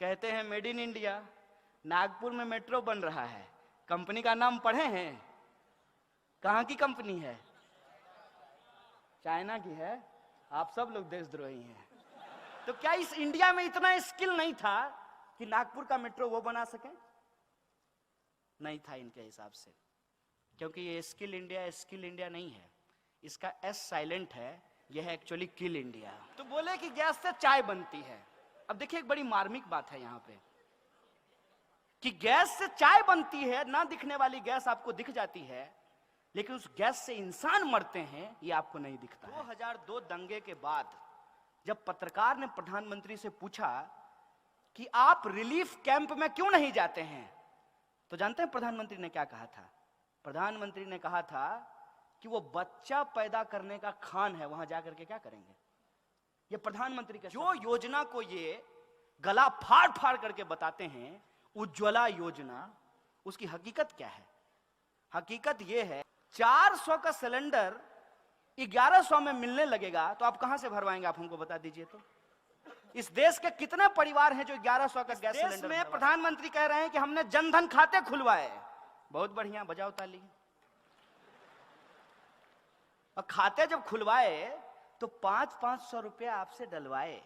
कहते हैं made in India, Nagpur में मेट्रो बन रहा है, कंपनी का नाम पढ़े हैं? कहां की कंपनी है? चाइना की है। आप सब लोग देशद्रोही हैं। तो क्या इस इंडिया में इतना स्किल नहीं था कि नागपुर का मेट्रो वो बना सके? नहीं था इनके हिसाब से, क्योंकि ये स्किल इंडिया नहीं है, इसका एस साइलेंट है, यह है एक्चुअली किल इंडिया। तो बोले कि गैस से चाय बनती है। अब देखिए एक बड़ी मार्मिक बात है यहां पे कि गैस से चाय बनती है, ना दिखने वाली गैस आपको दिख जाती है, लेकिन उस गैस से इंसान मरते हैं ये आपको नहीं दिखता है। 2002 दंगे के बाद जब पत्रकार ने प्रधानमंत्री से पूछा कि आप रिलीफ कैंप में क्यों नहीं जाते हैं, तो जानते हैं प्रधानमंत्री ने क्या कहा था? प्रधानमंत्री ने कहा था कि वो बच्चा पैदा करने का खान है, वहां जाकर के क्या करेंगे? ये प्रधानमंत्री का जो योजना को ये गला फाड़ फाड़ करके बताते हैं, उज्ज्वला योजना, उसकी हकीकत क्या है? हकीकत ये है 400 का सिलेंडर 1100 में मिलने लगेगा तो आप कहां से भरवाएंगे? आप हमको बता दीजिए। तो इस देश के कितने परिवार हैं जो 1100 का गैस सिलेंडर में? प्रधानमंत्री कह रहे हैं कि हमने जनधन खाते खुलवाए। बहुत बढ़िया, बजाओ ताली। और खाते जब खुलवाए तो 500 रुपया आपसे डलवाए।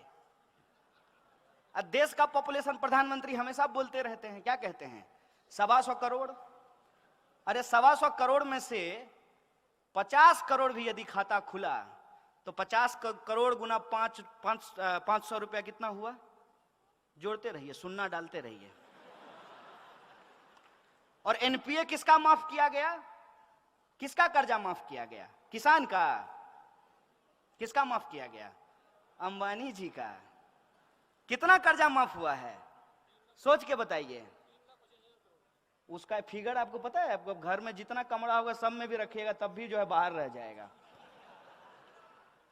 देश का पॉपुलेशन प्रधानमंत्री हमेशा बोलते रहते हैं, क्या कहते हैं? 125 करोड़। अरे 125 करोड़ में से 50 करोड़ भी यदि खाता खुला तो 50 करोड़ गुना 500 रुपया कितना हुआ? जोड़ते रहिए, सुन्ना डालते रहिए। और एनपीए किसका माफ किया गया? किसका कर्जा माफ किया गया? किसान का। किसका माफ किया गया? अंबानी जी का। कितना कर्जा माफ हुआ है? सोच के बताइए। उसका फिगर आपको पता है? आपको घर में जितना कमरा होगा सब में भी रखिएगा तब भी जो है बाहर रह जाएगा।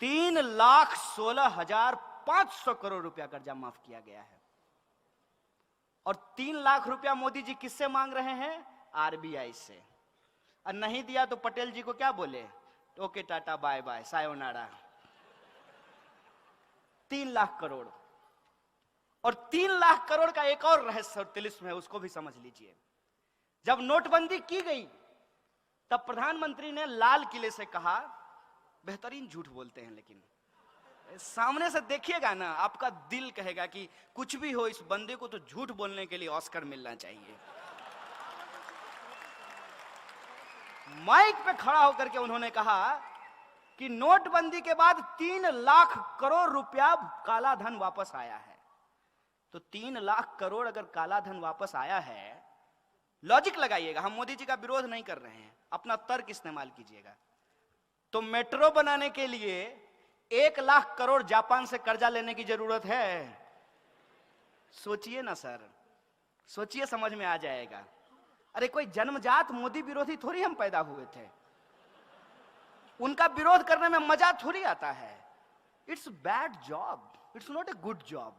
3,16,500 करोड़ रुपया कर्जा माफ किया गया है। और 3 लाख रुपया मोदी जी किससे मांग रहे हैं? आरबीआई से। और नहीं दिया तो पटेल जी को क्या बोले? Okay tata bye bye sayonara. 3 lakh crore. और 3 लाख करोड़ का एक और रहस्य और तिलिस्म है, उसको भी समझ लीजिए। जब नोटबंदी की गई तब प्रधानमंत्री ने लाल किले से कहा, बेहतरीन झूठ बोलते हैं लेकिन सामने से देखिएगा ना आपका दिल कहेगा कि कुछ भी हो, इस बंदे को तो झूठ बोलने के लिए ऑस्कर मिलना चाहिए। माइक पे खड़ा होकर के उन्होंने कहा कि नोटबंदी के बाद 3 लाख करोड़ रुपया काला धन वापस आया है। तो 3 लाख करोड़ अगर काला धन वापस आया है, लॉजिक लगाइएगा, हम मोदी जी का विरोध नहीं कर रहे हैं, अपना तर्क इस्तेमाल कीजिएगा। तो मेट्रो बनाने के लिए 1 लाख करोड़ जापान से कर्जा लेने की जरूरत है? सोचिए ना सर, सोचिए, समझ में आ जाएगा। अरे कोई जन्मजात मोदी विरोधी थोड़ी हम पैदा हुए थे, उनका विरोध करने में मजा थोड़ी आता है। It's bad job, it's not a good job.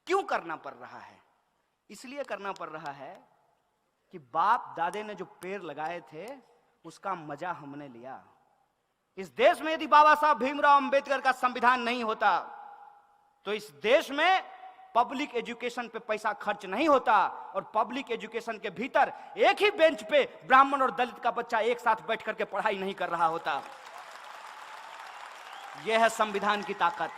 क्यों करना पड़ रहा है? इसलिए करना पड़ रहा है कि बाप दादे ने जो पेड़ लगाए थे उसका मजा हमने लिया। इस देश में यदि बाबा साहब भीमराव अंबेडकर का संविधान नहीं होता तो इस देश में पब्लिक एजुकेशन पे पैसा खर्च नहीं होता, और पब्लिक एजुकेशन के भीतर एक ही बेंच पे ब्राह्मण और दलित का बच्चा एक साथ बैठ करके पढ़ाई नहीं कर रहा होता। यह है संविधान की ताकत।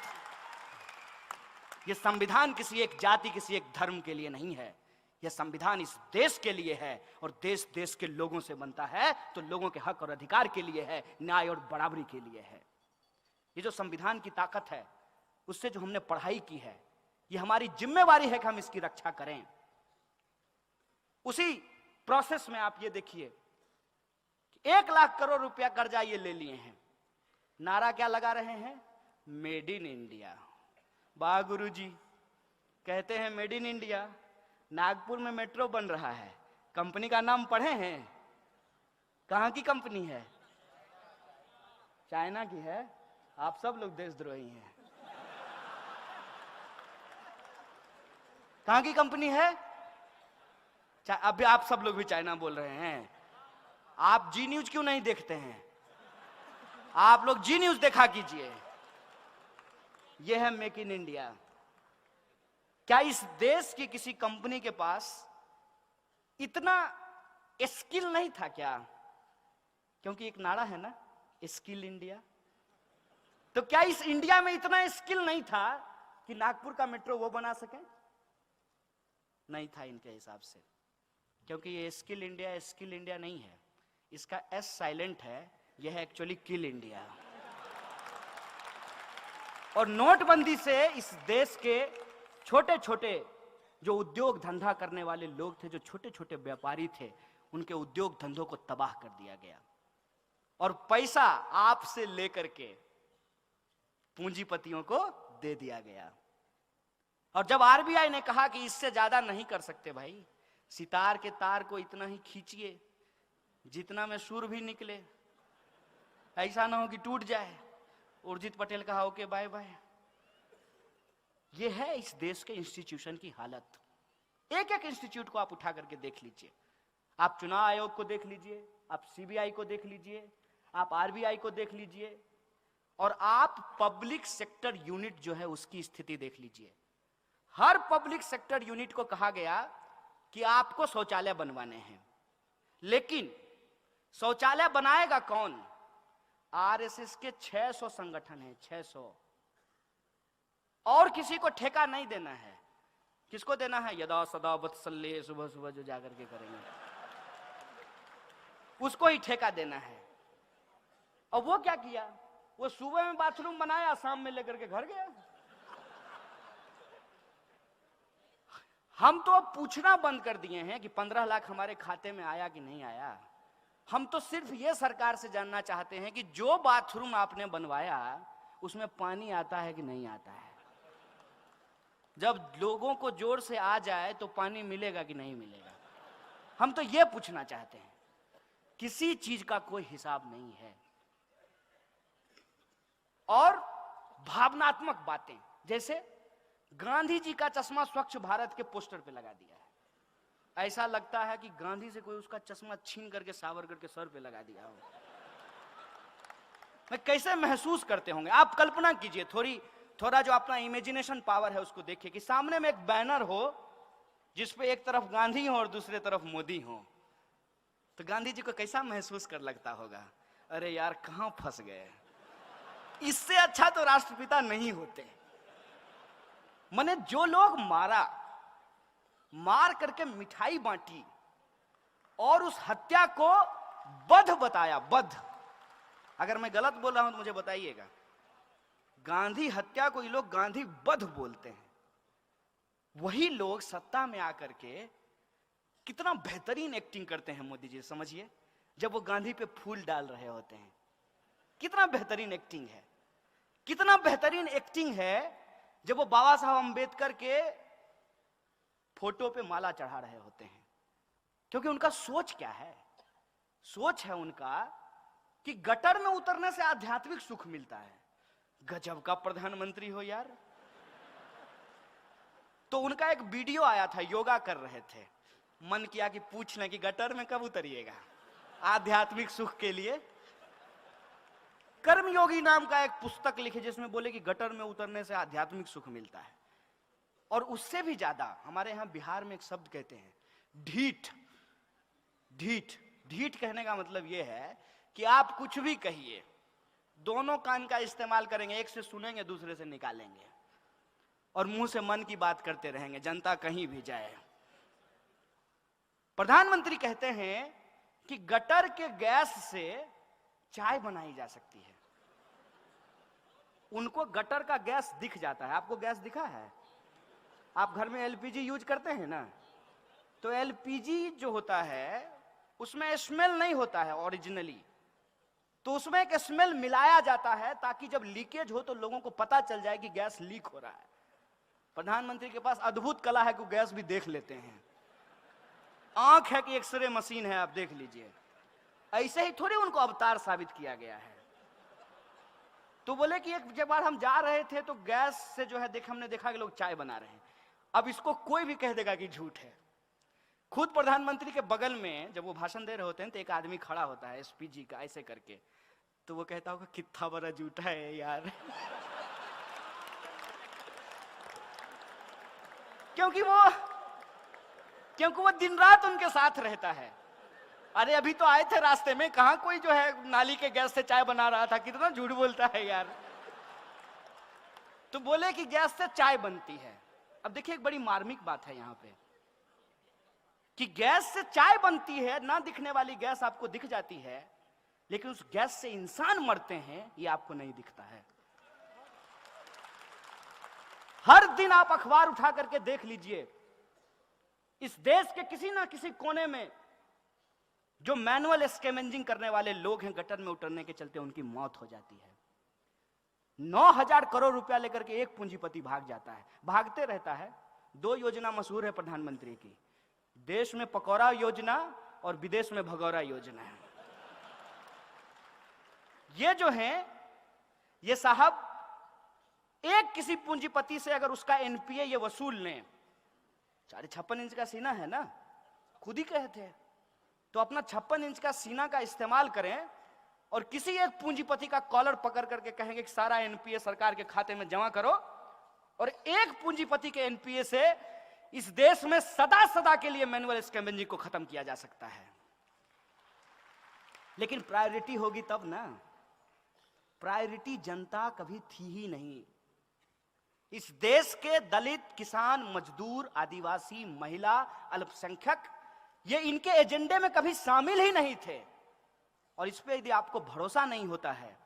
यह संविधान किसी एक जाति, किसी एक धर्म के लिए नहीं है, यह संविधान इस देश के लिए है, और देश देश के लोगों से बनता है तो लोगों के हक और अधिकार के लिए है, न्याय और बराबरी के लिए है। ये जो संविधान की ताकत है, उससे जो हमने पढ़ाई की है, ये हमारी जिम्मेवारी है कि हम इसकी रक्षा करें। उसी प्रोसेस में आप ये देखिए 1 लाख करोड़ रुपया कर्जा ये ले लिए हैं। नारा क्या लगा रहे हैं? Made in India. वाह गुरुजी, कहते हैं मेड इन इंडिया, नागपुर में मेट्रो बन रहा है, कंपनी का नाम पढ़े हैं? कहां की कंपनी है? चाइना की है। आप सब लोग देशद्रोही हैं। कहां की कंपनी है? अभी आप सब लोग भी चाइना बोल रहे हैं। आप जी न्यूज क्यों नहीं देखते हैं? आप लोग जी न्यूज देखा कीजिए। यह है मेक इन इंडिया। क्या इस देश की किसी कंपनी के पास इतना स्किल नहीं था क्या? क्योंकि एक नारा है ना, स्किल इंडिया। तो क्या इस इंडिया में इतना स्किल नहीं था कि नागपुर का मेट्रो वो बना सके? नहीं था इनके हिसाब से। क्योंकि ये स्किल इंडिया नहीं है, इसका एस साइलेंट है, यह है एक्चुअली किल इंडिया। और नोटबंदी से इस देश के छोटे छोटे जो उद्योग धंधा करने वाले लोग थे, जो छोटे छोटे व्यापारी थे, उनके उद्योग धंधों को तबाह कर दिया गया और पैसा आपसे लेकर के पूंजीपतियों को दे दिया गया। और जब आरबीआई ने कहा कि इससे ज्यादा नहीं कर सकते भाई, सितार के तार को इतना ही खींचिए जितना में सुर भी निकले, ऐसा ना हो कि टूट जाए। उर्जित पटेल कहा ओके बाय बाय। ये है इस देश के इंस्टीट्यूशन की हालत। एक एक इंस्टीट्यूट को आप उठा करके देख लीजिए, आप चुनाव आयोग को देख लीजिए, आप सीबीआई को देख लीजिए, आप आरबीआई को देख लीजिए, और आप पब्लिक सेक्टर यूनिट जो है उसकी स्थिति देख लीजिए। हर पब्लिक सेक्टर यूनिट को कहा गया कि आपको शौचालय बनवाने हैं, लेकिन शौचालय बनाएगा कौन? आरएसएस के 600 संगठन हैं, 600, और किसी को ठेका नहीं देना है। किसको देना है? यदा सदा वत्सल्य, सुबह सुबह जो जाकर के करेंगे उसको ही ठेका देना है। और वो क्या किया? वो सुबह में बाथरूम बनाया, शाम में लेकर के घर गया। हम तो अब पूछना बंद कर दिए हैं कि 15 लाख हमारे खाते में आया कि नहीं आया। हम तो सिर्फ ये सरकार से जानना चाहते हैं कि जो बाथरूम आपने बनवाया उसमें पानी आता है कि नहीं आता है। जब लोगों को जोर से आ जाए तो पानी मिलेगा कि नहीं मिलेगा, हम तो ये पूछना चाहते हैं। किसी चीज का कोई हिसाब नहीं है। और भावनात्मक बातें, जैसे गांधी जी का चश्मा स्वच्छ भारत के पोस्टर पे लगा दिया है। ऐसा लगता है कि गांधी से कोई उसका चश्मा छीन करके सावरकर के सर पे लगा दिया हो। मैं कैसे महसूस करते होंगे आप कल्पना कीजिए। थोड़ा जो अपना इमेजिनेशन पावर है उसको देखिए कि सामने में एक बैनर हो जिसपे एक तरफ गांधी हो और दूसरे तरफ मोदी हो, तो गांधी जी को कैसा महसूस कर लगता होगा? अरे यार कहां फंस गए। इससे अच्छा तो राष्ट्रपिता नहीं होते। मने जो लोग मार करके मिठाई बांटी और उस हत्या को वध बताया, वध। अगर मैं गलत बोल रहा हूं तो मुझे बताइएगा। गांधी हत्या को ये लोग गांधी वध बोलते हैं। वही लोग सत्ता में आकर के कितना बेहतरीन एक्टिंग करते हैं मोदी जी, समझिए। जब वो गांधी पे फूल डाल रहे होते हैं, कितना बेहतरीन एक्टिंग है। कितना बेहतरीन एक्टिंग है जब वो बाबा साहब अंबेडकर के फोटो पे माला चढ़ा रहे होते हैं। क्योंकि उनका सोच क्या है? सोच है उनका कि गटर में उतरने से आध्यात्मिक सुख मिलता है। गजब का प्रधानमंत्री हो यार। तो उनका एक वीडियो आया था, योगा कर रहे थे। मन किया कि पूछ लें कि गटर में कब उतरिएगा आध्यात्मिक सुख के लिए। कर्मयोगी नाम का एक पुस्तक लिखे जिसमें बोले कि गटर में उतरने से आध्यात्मिक सुख मिलता है। और उससे भी ज्यादा हमारे यहां बिहार में एक शब्द कहते हैं, ढीठ। ढीठ ढीठ कहने का मतलब यह है कि आप कुछ भी कहिए, दोनों कान का इस्तेमाल करेंगे, एक से सुनेंगे दूसरे से निकालेंगे और मुंह से मन की बात करते रहेंगे, जनता कहीं भी जाए। प्रधानमंत्री कहते हैं कि गटर के गैस से चाय बनाई जा सकती है। उनको गटर का गैस दिख जाता है। आपको गैस दिखा है? आप घर में एलपीजी यूज करते हैं ना, तो एलपीजी जो होता है उसमें स्मेल नहीं होता है ओरिजिनली, तो उसमें एक स्मेल मिलाया जाता है ताकि जब लीकेज हो तो लोगों को पता चल जाए कि गैस लीक हो रहा है। प्रधानमंत्री के पास अद्भुत कला है कि गैस भी देख लेते हैं। आंख है कि एक्सरे मशीन है, आप देख लीजिए। ऐसे ही थोड़ी उनको अवतार साबित किया गया है। तो बोले कि एक बार हम जा रहे थे तो गैस से जो है हमने देखा कि लोग चाय बना रहे हैं। अब इसको कोई भी कह देगा कि झूठ है। खुद प्रधानमंत्री के बगल में जब वो भाषण दे रहे होते हैं तो एक आदमी खड़ा होता है एसपीजी का, ऐसे करके, तो वो कहता होगा कितना बड़ा झूठा है यार। क्योंकि वो दिन रात उनके साथ रहता है। अरे अभी तो आए थे रास्ते में, कहां कोई जो है नाली के गैस से चाय बना रहा था। कितना झूठ बोलता है यार। तो बोले कि गैस से चाय बनती है। अब देखिए एक बड़ी मार्मिक बात है यहां पे कि गैस से चाय बनती है, ना दिखने वाली गैस आपको दिख जाती है, लेकिन उस गैस से इंसान मरते हैं ये आपको नहीं दिखता है। हर दिन आप अखबार उठा करके देख लीजिए, इस देश के किसी ना किसी कोने में जो मैनुअल स्कैवेंजिंग करने वाले लोग हैं, गटर में उतरने के चलते उनकी मौत हो जाती है। 9,000 करोड़ रुपया लेकर के एक पूंजीपति भाग जाता है, भागते रहता है। 2 योजना मशहूर है प्रधानमंत्री की, देश में पकौड़ा योजना और विदेश में भगौरा योजना है। ये जो है ये साहब एक किसी पूंजीपति से अगर उसका एनपीए ये वसूल लें, 56 इंच का सीना है ना, खुद ही कहे थे, तो अपना 56 इंच का सीना का इस्तेमाल करें और किसी एक पूंजीपति का कॉलर पकड़ करके कहेंगे कि सारा एनपीए सरकार के खाते में जमा करो, और एक पूंजीपति के एनपीए से इस देश में सदा सदा के लिए मैनुअल स्कैवेंजिंग को खत्म किया जा सकता है। लेकिन प्रायोरिटी होगी तब ना। प्रायोरिटी जनता कभी थी ही नहीं। इस देश के दलित, किसान, मजदूर, आदिवासी, महिला, अल्पसंख्यक, ये इनके एजेंडे में कभी शामिल ही नहीं थे। और इस पे यदि आपको भरोसा नहीं होता है,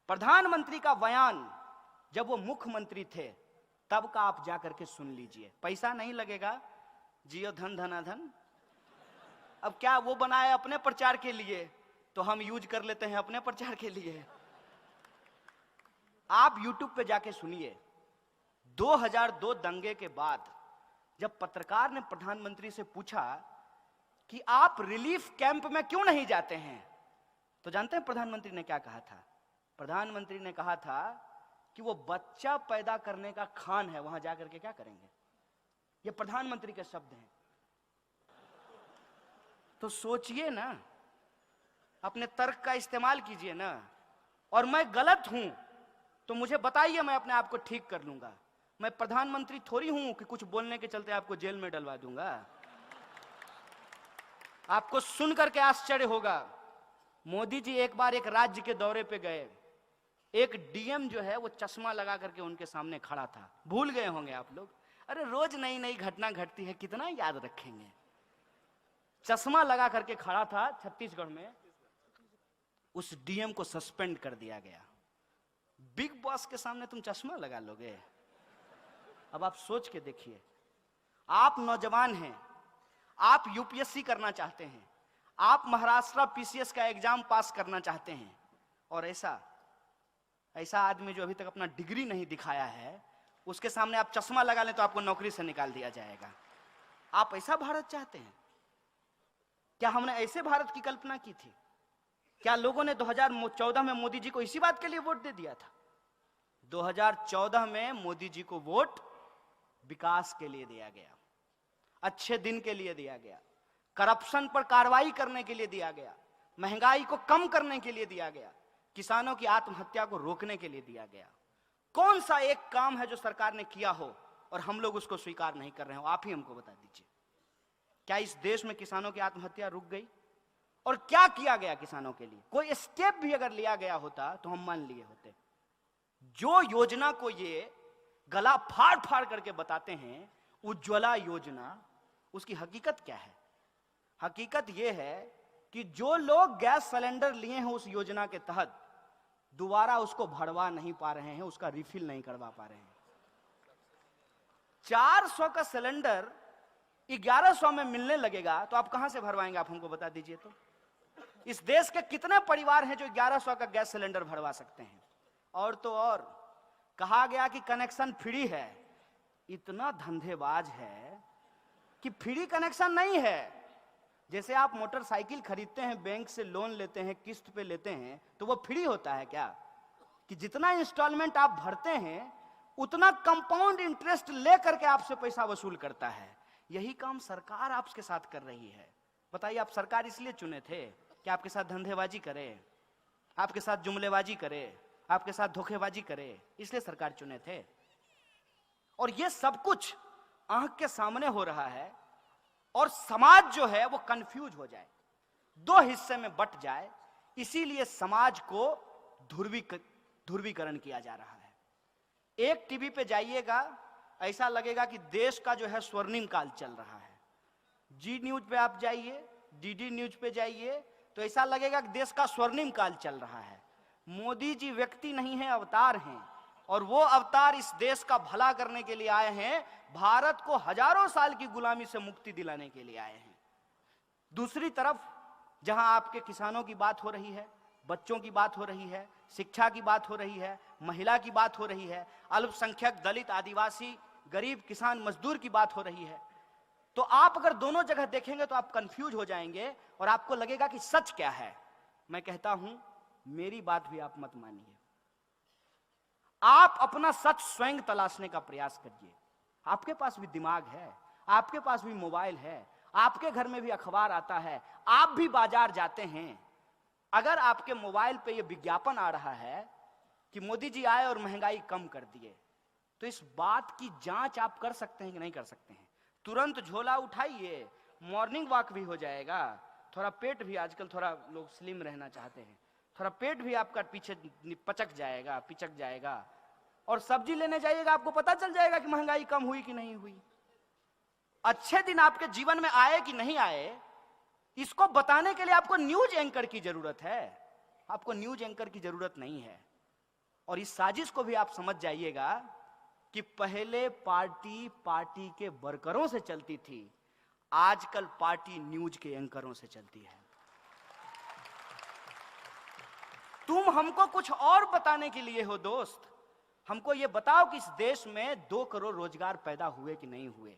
प्रधानमंत्री का बयान जब वो मुख्यमंत्री थे तब का आप जाकर के सुन लीजिए। पैसा नहीं लगेगा, जियो धन धना धन। अब क्या वो बनाए अपने प्रचार के लिए, तो हम यूज कर लेते हैं अपने प्रचार के लिए। आप YouTube पे जाके सुनिए। 2002 दंगे के बाद जब पत्रकार ने प्रधानमंत्री से पूछा कि आप रिलीफ कैंप में क्यों नहीं जाते हैं, तो जानते हैं प्रधानमंत्री ने क्या कहा था? प्रधानमंत्री ने कहा था कि वो बच्चा पैदा करने का खान है, वहां जाकर के क्या करेंगे। ये प्रधानमंत्री के शब्द हैं। तो सोचिए ना, अपने तर्क का इस्तेमाल कीजिए ना। और मैं गलत हूं तो मुझे बताइए, मैं अपने आप को ठीक कर लूंगा। मैं प्रधानमंत्री थोड़ी हूं कि कुछ बोलने के चलते आपको जेल में डलवा दूंगा। आपको सुन करके आश्चर्य होगा, मोदी जी एक बार एक राज्य के दौरे पे गए, एक डीएम जो है वो चश्मा लगा करके उनके सामने खड़ा था। भूल गए होंगे आप लोग, अरे रोज नई नई घटना घटती है, कितना याद रखेंगे। चश्मा लगा करके खड़ा था छत्तीसगढ़ में, उस डीएम को सस्पेंड कर दिया गया। बिग बॉस के सामने तुम चश्मा लगा लोगे? अब आप सोच के देखिए, आप नौजवान हैं, आप यूपीएससी करना चाहते हैं, आप महाराष्ट्र पीसीएस का एग्जाम पास करना चाहते हैं, और ऐसा आदमी जो अभी तक अपना डिग्री नहीं दिखाया है, उसके सामने आप चश्मा लगा लें तो आपको नौकरी से निकाल दिया जाएगा। आप ऐसा भारत चाहते हैं क्या? हमने ऐसे भारत की कल्पना की थी क्या? लोगों ने 2014 में मोदी जी को इसी बात के लिए वोट दे दिया था। 2014 में मोदी जी को वोट विकास के लिए दिया गया, अच्छे दिन के लिए दिया गया, करप्शन पर कार्रवाई करने के लिए दिया गया, महंगाई को कम करने के लिए दिया गया, किसानों की आत्महत्या को रोकने के लिए दिया गया। कौन सा एक काम है जो सरकार ने किया हो और हम लोग उसको स्वीकार नहीं कर रहे हो? आप ही हमको बता दीजिए। क्या इस देश में किसानों की आत्महत्या रुक गई? और क्या किया गया किसानों के लिए? कोई स्टेप भी अगर लिया गया होता तो हम मान लिए होते। जो योजना को ये गला फाड़ फाड़ करके बताते हैं उज्ज्वला योजना, उसकी हकीकत क्या है? हकीकत यह है कि जो लोग गैस सिलेंडर लिए हैं उस योजना के तहत, दोबारा उसको भरवा नहीं पा रहे हैं, उसका रिफिल नहीं करवा पा रहे हैं। 400 का सिलेंडर 1100 में मिलने लगेगा तो आप कहां से भरवाएंगे? आप हमको बता दीजिए। तो इस देश के कितने परिवार हैं जो 1100 का गैस सिलेंडर भरवा सकते हैं? और तो और कहा गया कि कनेक्शन फ्री है। इतना धंधेबाज है कि फ्री कनेक्शन नहीं है। जैसे आप मोटरसाइकिल खरीदते हैं, बैंक से लोन लेते हैं, किस्त पे लेते हैं, तो वो फ्री होता है क्या? कि जितना इंस्टॉलमेंट आप भरते हैं उतना कंपाउंड इंटरेस्ट लेकर के आपसे पैसा वसूल करता है। यही काम सरकार आपके साथ कर रही है। बताइए, आप सरकार इसलिए चुने थे कि आपके साथ धंधेबाजी करे, आपके साथ जुमलेबाजी करे, आपके साथ धोखेबाजी करे, इसलिए सरकार चुने थे। और ये सब कुछ आंख के सामने हो रहा है और समाज जो है वो कंफ्यूज हो जाए, दो हिस्से में बट जाए, इसीलिए समाज को ध्रुवीकरण किया जा रहा है। एक टीवी पे जाइएगा, ऐसा लगेगा कि देश का जो है स्वर्णिम काल चल रहा है। जी न्यूज पे आप जाइए, डीडी न्यूज पे जाइए, तो ऐसा लगेगा कि देश का स्वर्णिम काल चल रहा है। मोदी जी व्यक्ति नहीं है, अवतार हैं, और वो अवतार इस देश का भला करने के लिए आए हैं, भारत को हजारों साल की गुलामी से मुक्ति दिलाने के लिए आए हैं। दूसरी तरफ जहां आपके किसानों की बात हो रही है, बच्चों की बात हो रही है, शिक्षा की बात हो रही है, महिला की बात हो रही है, अल्पसंख्यक, दलित, आदिवासी, गरीब, किसान, मजदूर की बात हो रही है, तो आप अगर दोनों जगह देखेंगे तो आप कंफ्यूज हो जाएंगे और आपको लगेगा कि सच क्या है। मैं कहता हूं, मेरी बात भी आप मत मानिए, आप अपना सच स्वयं तलाशने का प्रयास करिए। आपके पास भी दिमाग है, आपके पास भी मोबाइल है, आपके घर में भी अखबार आता है, आप भी बाजार जाते हैं। अगर आपके मोबाइल पे ये विज्ञापन आ रहा है कि मोदी जी आए और महंगाई कम कर दिए, तो इस बात की जांच आप कर सकते हैं कि नहीं कर सकते हैं? तुरंत झोला उठाइए, मॉर्निंग वॉक भी हो जाएगा, थोड़ा पेट भी, आजकल थोड़ा लोग स्लिम रहना चाहते हैं, थोड़ा पेट भी आपका पीछे पिचक जाएगा, और सब्जी लेने जाइएगा, आपको पता चल जाएगा कि महंगाई कम हुई कि नहीं हुई। अच्छे दिन आपके जीवन में आए कि नहीं आए, इसको बताने के लिए आपको न्यूज एंकर की जरूरत है, आपको न्यूज एंकर की जरूरत नहीं है। और इस साजिश को भी आप समझ जाइएगा कि पहले पार्टी के वर्करों से चलती थी, आजकल पार्टी न्यूज के एंकरों से चलती है। तुम हमको कुछ और बताने के लिए हो दोस्त, हमको ये बताओ कि इस देश में 2 करोड़ रोजगार पैदा हुए कि नहीं हुए।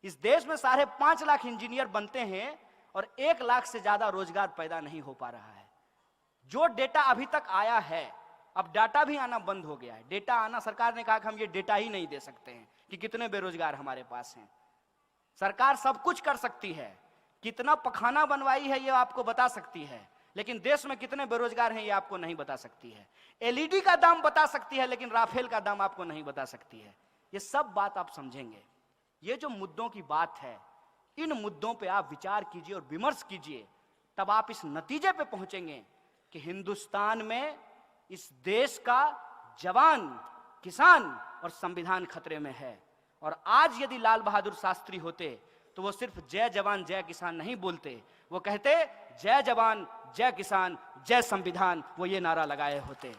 इस देश में 5.5 लाख इंजीनियर बनते हैं और 1 लाख से ज्यादा रोजगार पैदा नहीं हो पा रहा है। जो डेटा अभी तक आया है, अब डाटा भी आना बंद हो गया है। डेटा आना, सरकार ने कहा कि हम ये डेटा ही नहीं दे सकते हैं कि कितने बेरोजगार हमारे पास हैं। सरकार सब कुछ कर सकती है, कितना पखाना बनवाई है ये आपको बता सकती है, लेकिन देश में कितने बेरोजगार हैं ये आपको नहीं बता सकती है। एलईडी का दाम बता सकती है, लेकिन राफेल का दाम आपको नहीं बता सकती है। ये सब बात आप समझेंगे। ये जो मुद्दों की बात है, इन मुद्दों पे आप विचार कीजिए और विमर्श कीजिए, तब आप इस नतीजे पे पहुंचेंगे कि हिंदुस्तान में, इस देश का जवान, किसान और संविधान खतरे में है। और आज यदि लाल बहादुर शास्त्री होते तो वो सिर्फ जय जवान जय किसान नहीं बोलते, वो कहते जय जवान जय किसान जय संविधान, वो ये नारा लगाए होते।